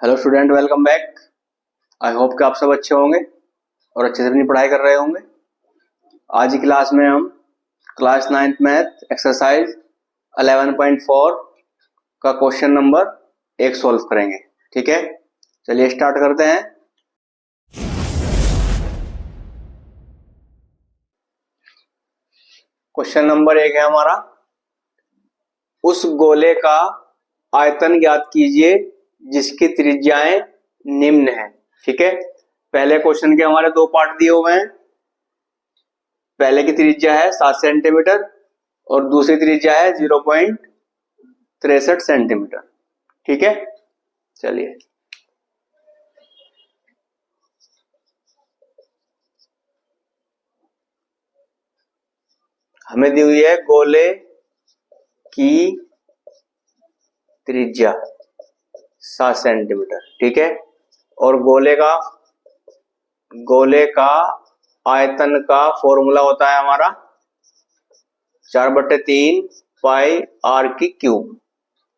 Hello student, welcome back. I hope कि आप सब अच्छे होंगे और अच्छे से अपनी पढ़ाई कर रहे होंगे। आज की क्लास में हम क्लास 9th मैथ एक्सरसाइज 11.4 का क्वेश्चन नंबर 1 सॉल्व करेंगे। ठीक है, चलिए स्टार्ट करते हैं। क्वेश्चन नंबर 1 है हमारा, उस गोले का आयतन ज्ञात कीजिए जिसकी त्रिज्याएं निम्न है। ठीक है, पहले क्वेश्चन के हमारे दो पार्ट दिए हुए हैं। पहले की त्रिज्या है 7 सेंटीमीटर और दूसरी त्रिज्या है 0.63 सेंटीमीटर। ठीक है, चलिए हमें दी हुई है गोले की त्रिज्या 7 सेंटीमीटर। ठीक है, और गोले का आयतन का फॉर्मूला होता है हमारा 4/3 पाई आर की क्यूब।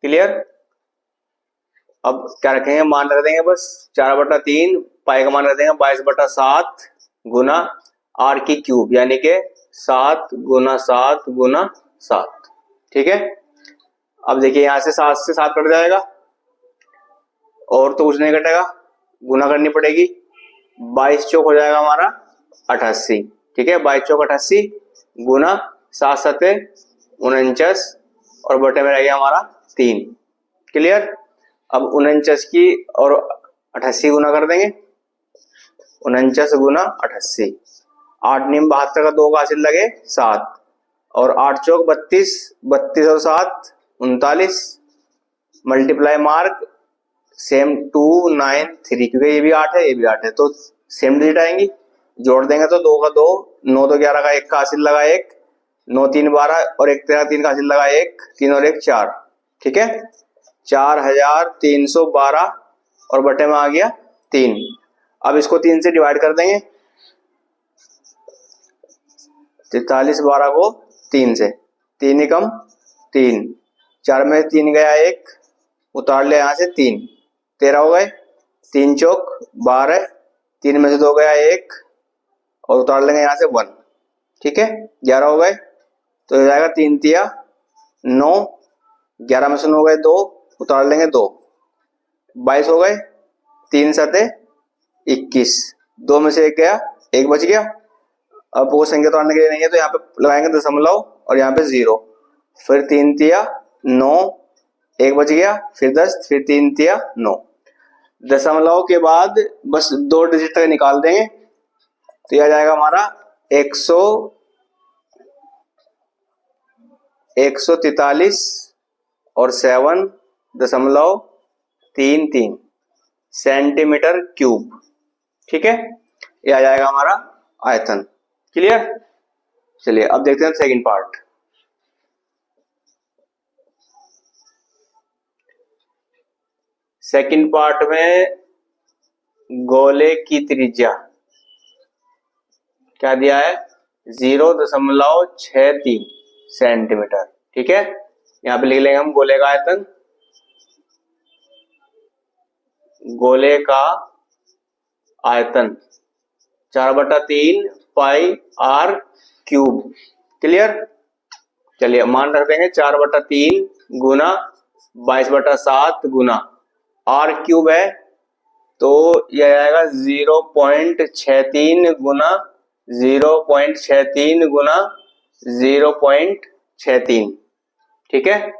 क्लियर। अब क्या रखेंगे, मान रख देंगे बस 4/3 पाई का मान रख देंगे 22/7 गुना आर की क्यूब, यानी कि 7 गुना 7 गुना 7। ठीक है, अब देखिए यहां से 7 से 7 कट जाएगा और तो कुछ नहीं कटेगा, गुना करनी पड़ेगी। 22 चौक हो जाएगा हमारा 88। ठीक है, 22 चौक 88 गुना 7 सते 49 और बटे में रह गया हमारा 3। क्लियर। अब 49 की और 88 गुना कर देंगे, 49 गुना 88, 8 निम 72 का 2 का हासिल लगे 7 और 8 चौक 32, 32 और 7 39, मल्टीप्लाई मार्क सेम 293, क्योंकि ये भी 8 है ये भी 8 है तो सेम डिजिट आएंगी। जोड़ देंगे तो 2 का 2, 9 तो 11 का 1 का हासिल लगा 1, 9 3 12 और 1 13 3 का हासिल लगा 1, 3 और 1 4। ठीक है, 4312 और बटे में आ गया 3। अब इसको 3 से डिवाइड कर देंगे, 43 12 को 3 से, 3 ही कम 3, 4 में 3 गया 1, उतार लिया यहां से 3, 13 हो गए, 3 चौक 12, 3 में से 2 गया 1 और उतार लेंगे यहां से 1। ठीक है, 11 हो गए तो हो जाएगा 3 तिया 9, 11 में से 9 गए 2, उतार लेंगे 2, 22 हो गए, 3 सते 21, 2 में से 1 गया 1 बच गया। अब वो संख्या तोड़ने के लिए नहीं है तो यहाँ पे लगाएंगे दशमलव और यहाँ पे 0, फिर 3 तिया 9, 1 बच गया, फिर 10, फिर 3 तिया 9। दशमलव के बाद बस 2 डिजिट तक निकाल देंगे तो यह आ जाएगा हमारा 143 और 7.33 सेंटीमीटर क्यूब। ठीक है, यह आ जाएगा हमारा आयतन। क्लियर। चलिए अब देखते हैं सेकंड पार्ट। सेकंड पार्ट में गोले की त्रिज्या क्या दिया है, 0.63 सेंटीमीटर। ठीक है, यहां पे लिख लेंगे हम गोले का आयतन, गोले का आयतन 4/3 पाई आर क्यूब। क्लियर। चलिए मान रख देंगे 4/3 गुना 22/7 गुना आर क्यूब है तो यह आएगा 0.63 गुना 0.63 गुना 0.63। ठीक है,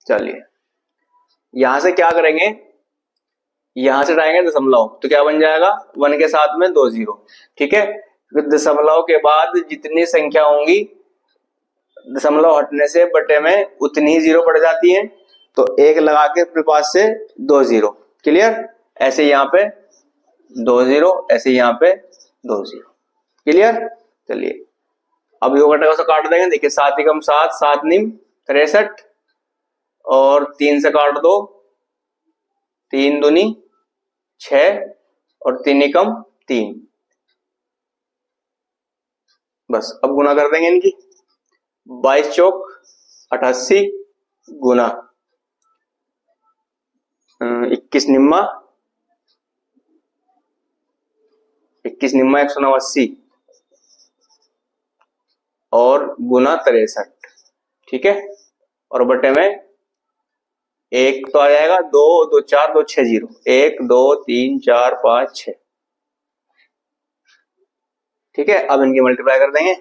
चलिए यहां से क्या करेंगे, यहां से उठाएंगे दशमलव तो क्या बन जाएगा 1 के साथ में 2 0। ठीक है, दशमलव के बाद जितनी संख्या होंगी दशमलव हटने से बटे में उतनी ही 0 बढ़ जाती है तो 1 लगा के अपने पास से 2 0। क्लियर। ऐसे यहाँ पे 2 0, ऐसे यहाँ पे 2 0। क्लियर। चलिए अब योग घटक से काट देंगे। देखिए 7 एकम 7, 7 निम 63 और 3 से काट दो, 3 दूनी 6 और 3 एकम 3, बस अब गुना कर देंगे इनकी। 22 चौक 88 गुना 21 निम्मा 189 और गुना 63। ठीक है, और बटे में एक तो आ जाएगा, 2 2 4 2 6 0, 1 2 3 4 5 6। ठीक है, अब इनकी मल्टीप्लाई कर देंगे।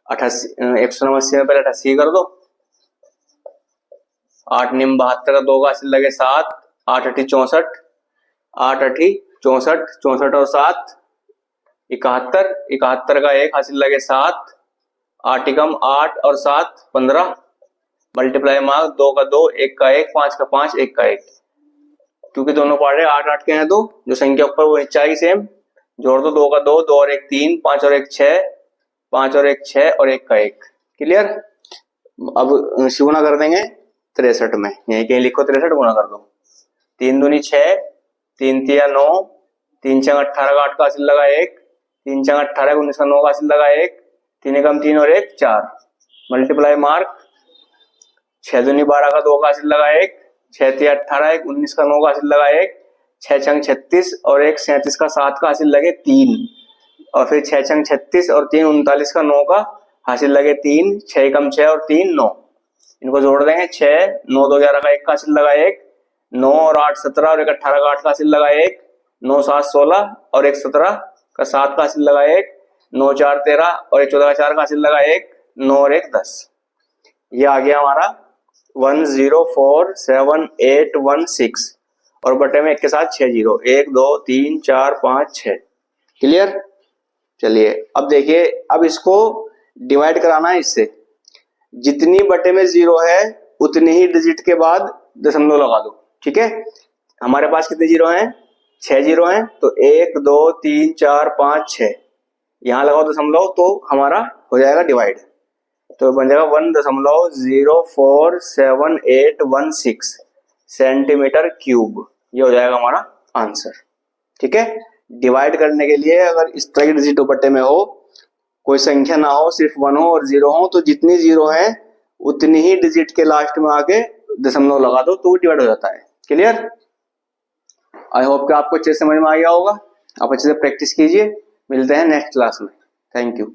88 189 में पहले 88 कर दो, 8 निम 72 का 2 का हासिल लगे 7, 8 अठी 64, 8 अठी 64, 64 और 7 71, 71 का 1 हासिल लगे 7, 8 एकम 8 और 7 15, मल्टीप्लाई मार्क 2 का 2, 1 का 1, 5 का 5, 1 का 1। क्योंकि दोनों पार्ट 8 8 के हैं तो जो संख्या ऊपर वो नीचे आएगी सेम, जोड़ दो। 2 का 2, 2 और 1 3, 5 और 1 6, 5 और 1 6 और 1 का 1। क्लियर। अब गुना कर देंगे 63 में, यहीं कहीं लिखो 63 गुना कर दो। 3 दूनी 6, 3 तिया 9, 3 छंग 18 का 8 का हासिल लगा 1, 3 छंग 18 19 का 9 का हासिल लगा 1, 3 एकम 3 और 1 4, मल्टीप्लाई मार्क 6 दूनी 12 का 2 का हासिल लगा 1, 6 तिया 18 1 19 का 9 का हासिल लगा 1, 6 छंग 36 और 1 37 का 7 का हासिल लगे 3, और फिर 6 छंग 36 और 3 39 का 9 का हासिल लगे 3, 6 एकम 6 और 3 9। इनको जोड़ देंगे। 6 9 2 11 का 1 का हासिल लगा 1, 9 और 8 17 और 1 18 का 8 का हासिल लगा 1, 9 7 16 और 1 17 का 7 का हासिल लगा 1, 9 4 13 और 1 14 का 4 का हासिल लगा 1, 9 और 1 10। ये आ गया हमारा 104781 और बटे में 1 के साथ 6 0, 1 2 3 4 5 6। क्लियर। चलिए अब देखिए, अब इसको डिवाइड कराना है इससे। जितनी बटे में 0 है उतनी ही डिजिट के बाद दशमलव लगा दो। ठीक है, हमारे पास कितने 0 हैं? 6 0 हैं, तो 1 2 3 4 5 6 यहां लगाओ दशमलव, तो हमारा हो जाएगा डिवाइड। तो बन जाएगा 1.04781 सेंटीमीटर क्यूब। ये हो जाएगा हमारा आंसर। ठीक है, डिवाइड करने के लिए अगर इस तरह की डिजिट बटे में हो, कोई संख्या ना हो, सिर्फ 1 हो और 0 हो, तो जितनी 0 है उतनी ही डिजिट के लास्ट में आके दशमलव लगा दो तो डिवाइड हो जाता है। क्लियर। आई होप कि आपको अच्छे से समझ में आ गया होगा। आप अच्छे से प्रैक्टिस कीजिए। मिलते हैं नेक्स्ट क्लास में। Thank you.